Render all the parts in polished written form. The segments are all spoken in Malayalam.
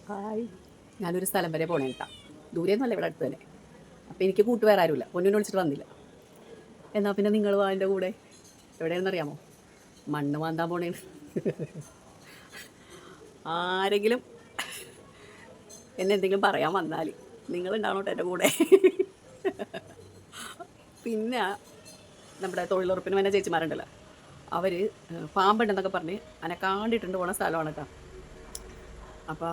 ഹായ്. ഞാനൊരു സ്ഥലം വരെ പോണേ കേട്ടാ. ദൂരെയൊന്നുമല്ല, ഇവിടെ അടുത്ത് തന്നെ. അപ്പോൾ എനിക്ക് കൂട്ടുവേറെ ആരുമില്ല, പൊന്നിനെ വിളിച്ചിട്ട് വന്നില്ല. എന്നാൽ പിന്നെ നിങ്ങൾ വാ എൻ്റെ കൂടെ. എവിടെയാണെന്നറിയാമോ? മണ്ണ് മാന്താൻ പോണേണ്. ആരെങ്കിലും എന്നെ എന്തെങ്കിലും പറയാൻ വന്നാൽ നിങ്ങളുണ്ടാവണോട്ടോ എൻ്റെ കൂടെ. പിന്നെ നമ്മുടെ തൊഴിലുറപ്പിന് വേണ്ട ചേച്ചിമാരുണ്ടല്ലോ, അവർ പാമ്പുണ്ടെന്നൊക്കെ പറഞ്ഞ് അനക്കാണ്ടിട്ടുണ്ട് പോണ സ്ഥലമാണ് കേട്ടോ. അപ്പോൾ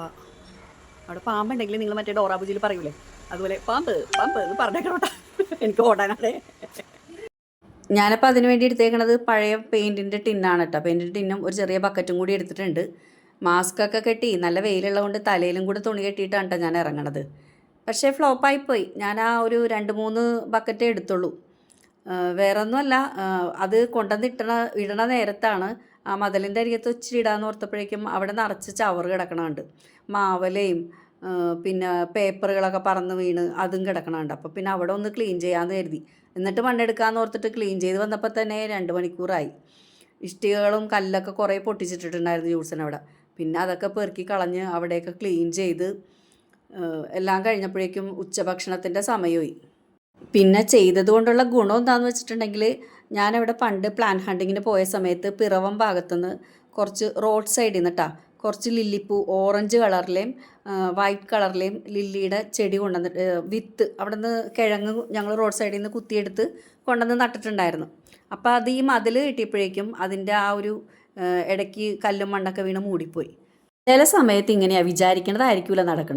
അവിടെ പാമ്പുണ്ടെങ്കിൽ നിങ്ങൾ മറ്റേ ഡോറാബുജിയിൽ പറയൂലേ, അതുപോലെ പാമ്പ് പാമ്പ് എന്ന് പറഞ്ഞേക്കണോട്ടാ. എനിക്ക് ഓടാനാണേ. ഞാനപ്പോൾ അതിന് വേണ്ടി എടുത്തേക്കണത് പഴയ പെയിൻറ്റിൻ്റെ ടിന്നാണ് കേട്ടോ. പെയിൻറ്റിൻ്റെ ടിന്നും ഒരു ചെറിയ ബക്കറ്റും കൂടി എടുത്തിട്ടുണ്ട്. മാസ്കൊക്കെ കെട്ടി നല്ല വെയിലുള്ളതുകൊണ്ട് തലയിലും കൂടെ തുണി കെട്ടിയിട്ടാണ് കേട്ടോ ഞാൻ ഇറങ്ങണത്. പക്ഷേ ഫ്ലോപ്പായിപ്പോയി. ഞാൻ ആ ഒരു 2-3 ബക്കറ്റേ എടുത്തുള്ളൂ. വേറെ ഒന്നുമല്ല, അത് കൊണ്ടുവന്ന് ഇടണ നേരത്താണ് ആ മതിലിൻ്റെ അരികത്ത് ഇച്ചിരി ഇടാന്ന് ഓർത്തപ്പോഴേക്കും അവിടെ നിറച്ച് ചവറ് കിടക്കണുണ്ട്. മാവലയും പിന്നെ പേപ്പറുകളൊക്കെ പറന്ന് വീണ് അതും കിടക്കണുണ്ട്. അപ്പോൾ പിന്നെ അവിടെ ഒന്ന് ക്ലീൻ ചെയ്യാമെന്ന് കരുതി. എന്നിട്ട് മണ്ണെടുക്കാമെന്ന് ഓർത്തിട്ട് ക്ലീൻ ചെയ്ത് വന്നപ്പോൾ തന്നെ 2 മണിക്കൂറായി. ഇഷ്ടികകളും കല്ലൊക്കെ കുറേ പൊട്ടിച്ചിട്ടിട്ടുണ്ടായിരുന്നു ജ്യൂസിനവിടെ. പിന്നെ അതൊക്കെ പെറുക്കി കളഞ്ഞ് അവിടെയൊക്കെ ക്ലീൻ ചെയ്ത് എല്ലാം കഴിഞ്ഞപ്പോഴേക്കും ഉച്ചഭക്ഷണത്തിൻ്റെ സമയമായി. പിന്നെ ചെയ്തത് കൊണ്ടുള്ള ഗുണം എന്താണെന്ന് വെച്ചിട്ടുണ്ടെങ്കിൽ, ഞാനവിടെ പണ്ട് പ്ലാന്റ് ഹണ്ടിങ്ങിന് പോയ സമയത്ത് പിറവം ഭാഗത്തുനിന്ന് കുറച്ച് റോഡ് സൈഡിൽ നിന്നിട്ടാ കുറച്ച് ലില്ലിപ്പൂ ഓറഞ്ച് കളറിലെയും വൈറ്റ് കളറിലെയും ലില്ലിയുടെ ചെടി കൊണ്ടുവന്നിട്ട് വിത്ത് അവിടെ നിന്ന് കിഴങ്ങ് ഞങ്ങൾ റോഡ് സൈഡിൽ നിന്ന് കുത്തിയെടുത്ത് കൊണ്ടുവന്ന് നട്ടിട്ടുണ്ടായിരുന്നു. അപ്പോൾ അത് ഈ മതിൽ കിട്ടിയപ്പോഴേക്കും അതിൻ്റെ ആ ഒരു ഇടയ്ക്ക് കല്ലും മണ്ണൊക്കെ വീണ് മൂടിപ്പോയി. ചില സമയത്ത് ഇങ്ങനെയാണ്, വിചാരിക്കണതായിരിക്കില്ല നടക്കണം.